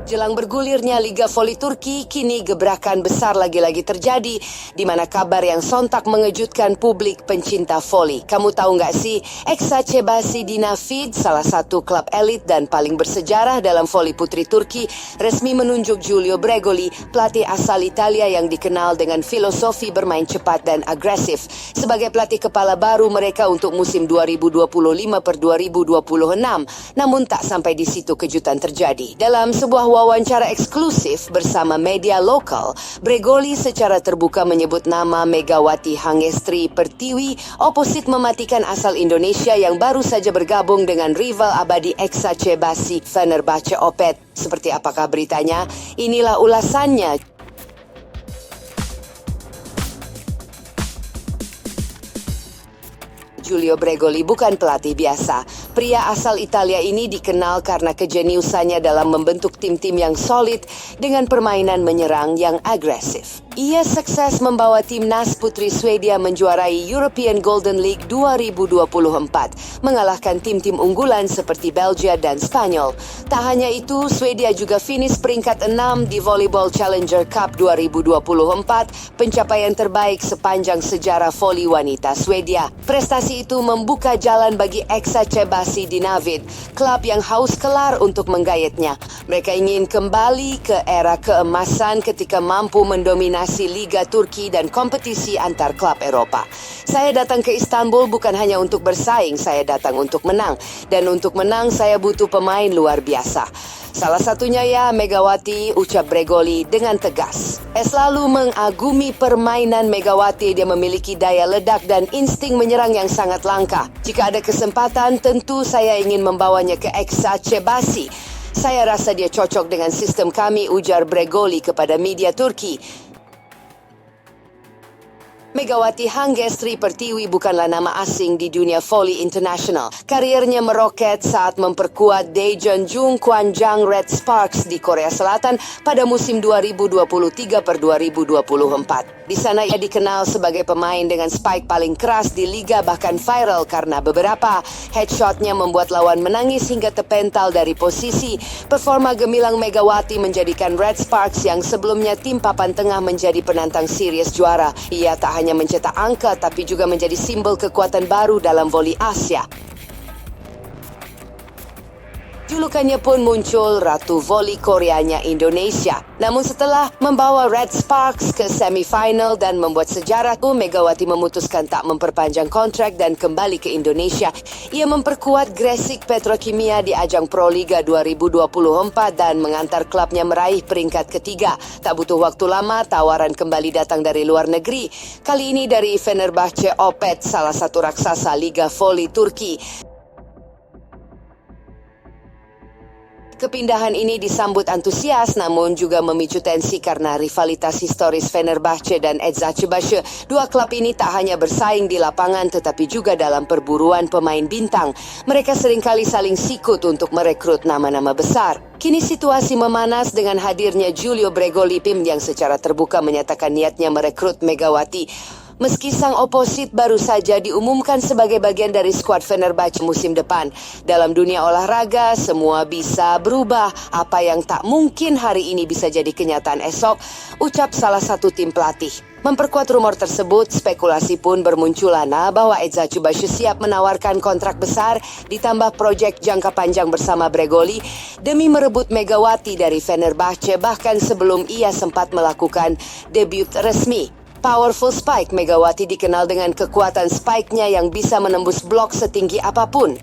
Jelang bergulirnya Liga Voli Turki, kini gebrakan besar lagi-lagi terjadi, di mana kabar yang sontak mengejutkan publik pencinta voli. Kamu tahu nggak sih, Eczacıbaşı Dinamo, salah satu klub elit dan paling bersejarah dalam voli putri Turki, resmi menunjuk Giulio Bregoli, pelatih asal Italia yang dikenal dengan filosofi bermain cepat dan agresif, sebagai pelatih kepala baru mereka untuk musim 2025-2026. Namun tak sampai di situ kejutan terjadi. Dalam sebuah wawancara eksklusif bersama media lokal, Bregoli secara terbuka menyebut nama Megawati Hangestri Pertiwi, oposit mematikan asal Indonesia yang baru saja bergabung dengan rival abadi Eczacıbaşı Fenerbahçe Opet. Seperti apakah beritanya? Inilah ulasannya. Giulio Bregoli bukan pelatih biasa. Pria asal Italia ini dikenal karena kejeniusannya dalam membentuk tim-tim yang solid dengan permainan menyerang yang agresif. Ia sukses membawa timnas putri Swedia menjuarai European Golden League 2024, mengalahkan tim-tim unggulan seperti Belgia dan Spanyol. Tak hanya itu, Swedia juga finish peringkat 6 di Volleyball Challenger Cup 2024, pencapaian terbaik sepanjang sejarah voli wanita Swedia. Prestasi itu membuka jalan bagi Eczacıbaşı Dinamo, klub yang haus kelar untuk menggayatnya. Mereka ingin kembali ke era keemasan ketika mampu mendominasi Liga Turki dan kompetisi antar klub Eropa. Saya datang ke Istanbul bukan hanya untuk bersaing, saya datang untuk menang. Dan untuk menang saya butuh pemain luar biasa. Salah satunya ya Megawati, ucap Bregoli dengan tegas. Selalu mengagumi permainan Megawati, dia memiliki daya ledak dan insting menyerang yang sangat langka. Jika ada kesempatan, tentu saya ingin membawanya ke Eczacıbaşı. Saya rasa dia cocok dengan sistem kami, ujar Bregoli kepada media Turki. Megawati Hangestri Pertiwi bukanlah nama asing di dunia voli internasional. Kariernya meroket saat memperkuat Daejeon Kwanjang Red Sparks di Korea Selatan pada musim 2023-2024. Di sana ia dikenal sebagai pemain dengan spike paling keras di liga, bahkan viral karena beberapa headshotnya membuat lawan menangis hingga terpental dari posisi. Performa gemilang Megawati menjadikan Red Sparks yang sebelumnya tim papan tengah menjadi penantang serius juara. Ia tak hanya mencetak angka tapi juga menjadi simbol kekuatan baru dalam voli Asia. Julukannya pun muncul Ratu Voli Koreanya Indonesia. Namun setelah membawa Red Sparks ke semifinal dan membuat sejarah, Megawati memutuskan tak memperpanjang kontrak dan kembali ke Indonesia. Ia memperkuat Gresik Petrokimia di ajang Pro Liga 2024 dan mengantar klubnya meraih peringkat ketiga. Tak butuh waktu lama, tawaran kembali datang dari luar negeri. Kali ini dari Fenerbahçe Opet, salah satu raksasa Liga Voli Turki. Kepindahan ini disambut antusias namun juga memicu tensi karena rivalitas historis Fenerbahçe dan Eczacıbaşı. Dua klub ini tak hanya bersaing di lapangan tetapi juga dalam perburuan pemain bintang. Mereka seringkali saling sikut untuk merekrut nama-nama besar. Kini situasi memanas dengan hadirnya Giulio Bregoli, tim yang secara terbuka menyatakan niatnya merekrut Megawati. Meski sang oposit baru saja diumumkan sebagai bagian dari skuad Fenerbahçe musim depan. Dalam dunia olahraga, semua bisa berubah. Apa yang tak mungkin hari ini bisa jadi kenyataan esok, ucap salah satu tim pelatih. Memperkuat rumor tersebut, spekulasi pun bermunculan bahwa Eczacıbaşı siap menawarkan kontrak besar ditambah proyek jangka panjang bersama Bregoli demi merebut Megawati dari Fenerbahçe bahkan sebelum ia sempat melakukan debut resmi. Powerful Spike, Megawati dikenal dengan kekuatan spike-nya yang bisa menembus blok setinggi apapun.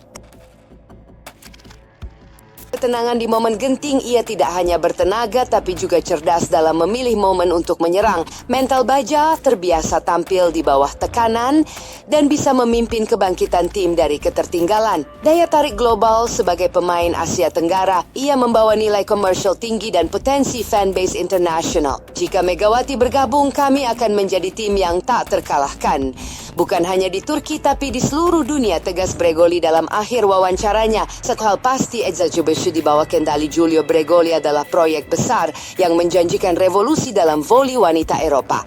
Ketenangan di momen genting, ia tidak hanya bertenaga tapi juga cerdas dalam memilih momen untuk menyerang. Mental baja, terbiasa tampil di bawah tekanan dan bisa memimpin kebangkitan tim dari ketertinggalan. Daya tarik global sebagai pemain Asia Tenggara, ia membawa nilai komersial tinggi dan potensi fanbase internasional. Jika Megawati bergabung, kami akan menjadi tim yang tak terkalahkan. Bukan hanya di Turki tapi di seluruh dunia, tegas Bregoli dalam akhir wawancaranya. Satu hal pasti, Eczacıbaşı di bawah kendali Giulio Bregoli adalah proyek besar yang menjanjikan revolusi dalam voli wanita Eropa.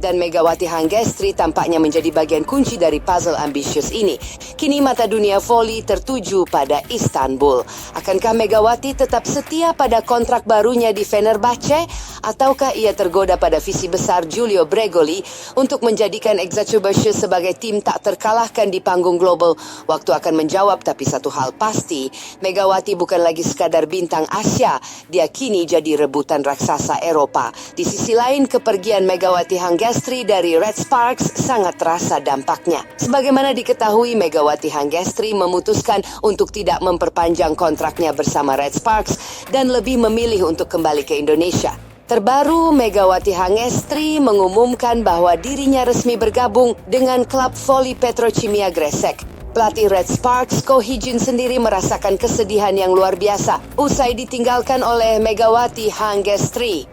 dan Megawati Hangestri tampaknya menjadi bagian kunci dari puzzle ambisius ini. Kini mata dunia voli tertuju pada Istanbul. Akankah Megawati tetap setia pada kontrak barunya di Fenerbahce ataukah ia tergoda pada visi besar Giulio Bregoli untuk menjadikan Exacerbatius sebagai tim tak terkalahkan di panggung global? Waktu akan menjawab, tapi satu hal pasti, Megawati bukan lagi sekadar bintang Asia, dia kini jadi rebutan raksasa Eropa. Di sisi lain, kepergian Megawati Hangestri dari Red Sparks sangat terasa dampaknya. Sebagaimana diketahui, Megawati Hangestri memutuskan untuk tidak memperpanjang kontraknya bersama Red Sparks dan lebih memilih untuk kembali ke Indonesia. Terbaru, Megawati Hangestri mengumumkan bahwa dirinya resmi bergabung dengan klub voli Petrokimia Gresik. Pelatih Red Sparks, Ko Hee-jin sendiri merasakan kesedihan yang luar biasa usai ditinggalkan oleh Megawati Hangestri.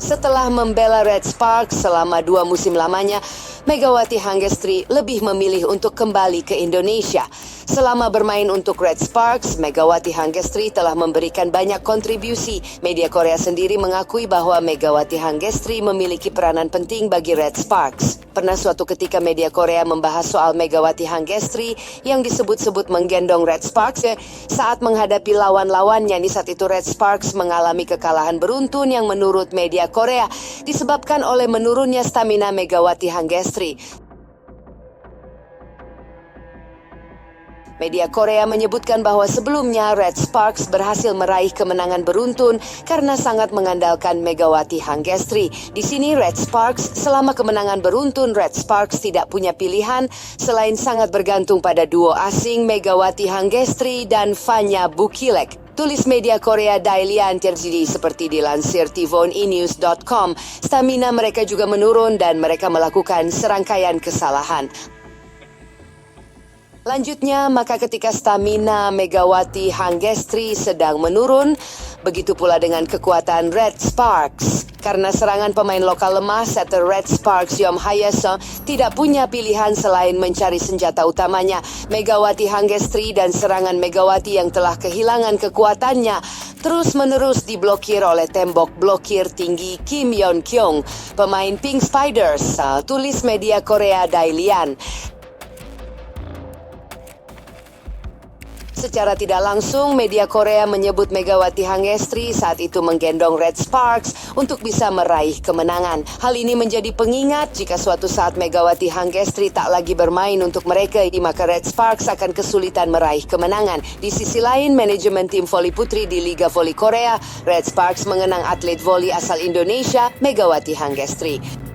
Setelah membela Red Sparks selama 2 musim lamanya, Megawati Hangestri lebih memilih untuk kembali ke Indonesia. Selama bermain untuk Red Sparks, Megawati Hangestri telah memberikan banyak kontribusi. Media Korea sendiri mengakui bahwa Megawati Hangestri memiliki peranan penting bagi Red Sparks. Pernah suatu ketika media Korea membahas soal Megawati Hangestri yang disebut-sebut menggendong Red Sparks saat menghadapi lawan-lawannya. Saat itu Red Sparks mengalami kekalahan beruntun yang menurut media Korea disebabkan oleh menurunnya stamina Megawati Hangestri. Media Korea menyebutkan bahwa sebelumnya Red Sparks berhasil meraih kemenangan beruntun karena sangat mengandalkan Megawati Hangestri. Di sini Red Sparks, selama kemenangan beruntun, Red Sparks tidak punya pilihan selain sangat bergantung pada duo asing Megawati Hangestri dan Fanya Bukilek. Tulis media Korea Dailian terjadi seperti dilansir tvoneinews.com. Stamina mereka juga menurun dan mereka melakukan serangkaian kesalahan. Lanjutnya, maka ketika stamina Megawati Hangestri sedang menurun, begitu pula dengan kekuatan Red Sparks. Karena serangan pemain lokal lemah, setter Red Sparks Yom Hayeso tidak punya pilihan selain mencari senjata utamanya, Megawati Hangestri, dan serangan Megawati yang telah kehilangan kekuatannya terus-menerus diblokir oleh tembok blokir tinggi Kim Yeon Kyung, pemain Pink Spiders, tulis media Korea Dailian. Secara tidak langsung, media Korea menyebut Megawati Hangestri saat itu menggendong Red Sparks untuk bisa meraih kemenangan. Hal ini menjadi pengingat jika suatu saat Megawati Hangestri tak lagi bermain untuk mereka, maka Red Sparks akan kesulitan meraih kemenangan. Di sisi lain, manajemen tim voli putri di Liga Voli Korea, Red Sparks mengenang atlet voli asal Indonesia, Megawati Hangestri.